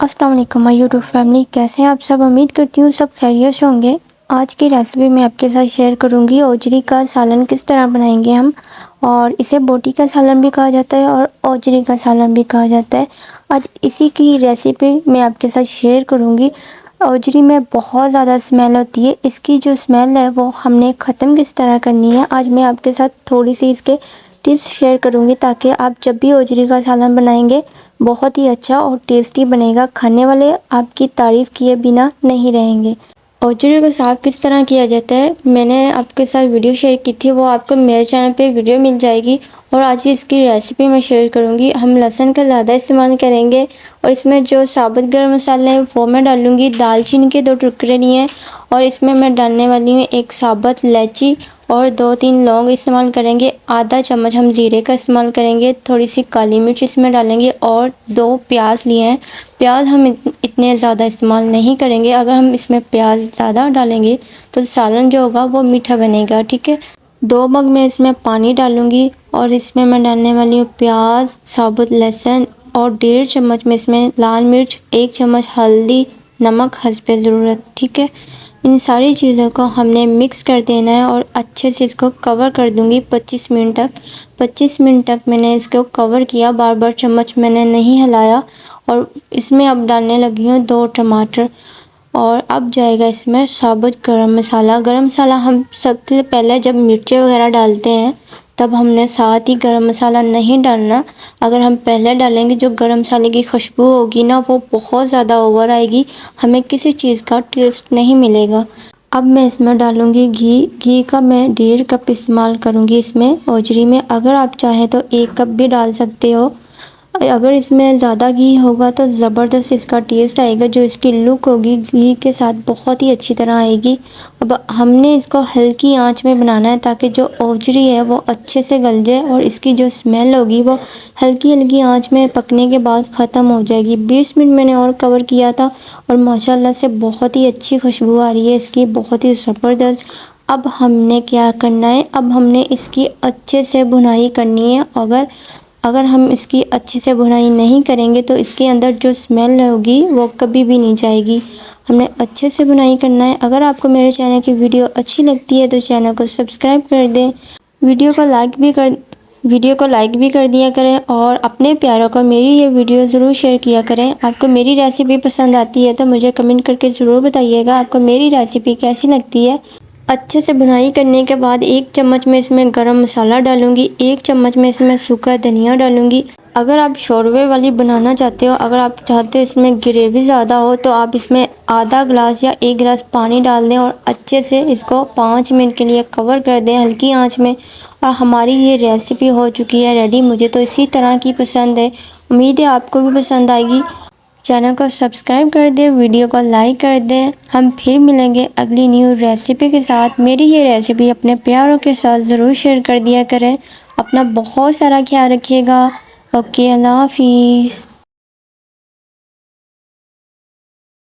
अस्सलाम वालेकुम my YouTube family, कैसे हैं आप सब। उम्मीद करती हूँ सब खैरियत से होंगे। आज की रेसिपी मैं आपके साथ शेयर करूँगी ओजरी का सालन किस तरह बनाएंगे हम। और इसे बोटी का सालन भी कहा जाता है और ओजरी का सालन भी कहा जाता है। आज इसी की रेसिपी मैं आपके साथ शेयर करूँगी। ओजरी में बहुत ज़्यादा स्मेल होती है, इसकी जो स्मेल है वो हमने ख़त्म किस तरह करनी है, आज मैं आपके साथ थोड़ी सी इसके टिप्स शेयर करूँगी ताकि आप जब भी ओजरी का सालन बनाएंगे बहुत ही अच्छा और टेस्टी बनेगा। खाने वाले आपकी तारीफ़ किए बिना नहीं रहेंगे। ओजरी को साफ़ किस तरह किया जाता है मैंने आपके साथ वीडियो शेयर की थी, वो आपको मेरे चैनल पे वीडियो मिल जाएगी। और आज इसकी रेसिपी मैं शेयर करूँगी। हम लहसुन का ज़्यादा इस्तेमाल करेंगे और इसमें जो साबुत गरम मसाले हैं वो मैं डालूँगी। दालचीनी के 2 टुकड़े लिए हैं और इसमें मैं डालने वाली हूँ 1 साबुत इलायची और 2-3 लौंग इस्तेमाल करेंगे। आधा चम्मच हम ज़ीरे का इस्तेमाल करेंगे। थोड़ी सी काली मिर्च इसमें डालेंगे और 2 प्याज लिए हैं। प्याज हम इतने ज़्यादा इस्तेमाल नहीं करेंगे, अगर हम इसमें प्याज ज़्यादा डालेंगे तो सालन जो होगा वो मीठा बनेगा, ठीक है। 2 मग में इसमें पानी डालूँगी और इसमें मैं डालने वाली हूँ प्याज, साबुत लहसुन और 1.5 चम्मच में इसमें लाल मिर्च, 1 चम्मच हल्दी, नमक हस्बे ज़रूरत, ठीक है। इन सारी चीज़ों को हमने मिक्स कर देना है और अच्छे से इसको कवर कर दूंगी 25 मिनट तक। 25 मिनट तक मैंने इसको कवर किया, बार बार चम्मच मैंने नहीं हिलाया। और इसमें अब डालने लगी हूँ 2 टमाटर और अब जाएगा इसमें साबुत गरम मसाला। गरम मसाला हम सबसे पहले जब मिर्चें वगैरह डालते हैं तब हमने साथ ही गरम मसाला नहीं डालना। अगर हम पहले डालेंगे जो गरम मसाले की खुशबू होगी ना वो बहुत ज़्यादा ओवर आएगी, हमें किसी चीज़ का टेस्ट नहीं मिलेगा। अब मैं इसमें डालूँगी घी का मैं 1.5 कप इस्तेमाल करूँगी इसमें ओजरी में। अगर आप चाहें तो 1 कप भी डाल सकते हो। अगर इसमें ज़्यादा घी होगा तो ज़बरदस्त इसका टेस्ट आएगा, जो इसकी लुक होगी घी के साथ बहुत ही अच्छी तरह आएगी। अब हमने इसको हल्की आंच में बनाना है ताकि जो ओजरी है वो अच्छे से गल जाए और इसकी जो स्मेल होगी वो हल्की हल्की आंच में पकने के बाद ख़त्म हो जाएगी। 20 मिनट मैंने और कवर किया था और माशाल्लाह से बहुत ही अच्छी खुशबू आ रही है इसकी, बहुत ही ज़बरदस्त। अब हमने क्या करना है, अब हमने इसकी अच्छे से भुनाई करनी है। अगर हम इसकी अच्छे से भुनाई नहीं करेंगे तो इसके अंदर जो स्मेल होगी वो कभी भी नहीं जाएगी। हमने अच्छे से भुनाई करना है। अगर आपको मेरे चैनल की वीडियो अच्छी लगती है तो चैनल को सब्सक्राइब कर दें, वीडियो को लाइक भी कर दिया करें और अपने प्यारों को मेरी ये वीडियो ज़रूर शेयर किया करें। आपको मेरी रेसिपी पसंद आती है तो मुझे कमेंट करके ज़रूर बताइएगा आपको मेरी रेसिपी कैसी लगती है। अच्छे से भुनाई करने के बाद 1 चम्मच में इसमें गरम मसाला डालूंगी, 1 चम्मच में इसमें सूखा धनिया डालूंगी। अगर आप शोरबे वाली बनाना चाहते हो, अगर आप चाहते हो इसमें ग्रेवी ज़्यादा हो तो आप इसमें आधा गिलास या 1 गिलास पानी डाल दें और अच्छे से इसको 5 मिनट के लिए कवर कर दें हल्की आंच में। और हमारी ये रेसिपी हो चुकी है रेडी। मुझे तो इसी तरह की पसंद है, उम्मीद है आपको भी पसंद आएगी। चैनल को सब्सक्राइब कर दें, वीडियो को लाइक कर दें। हम फिर मिलेंगे अगली न्यू रेसिपी के साथ। मेरी ये रेसिपी अपने प्यारों के साथ ज़रूर शेयर कर दिया करें। अपना बहुत सारा ख्याल रखिएगा। ओके, अल्लाह हाफिज़।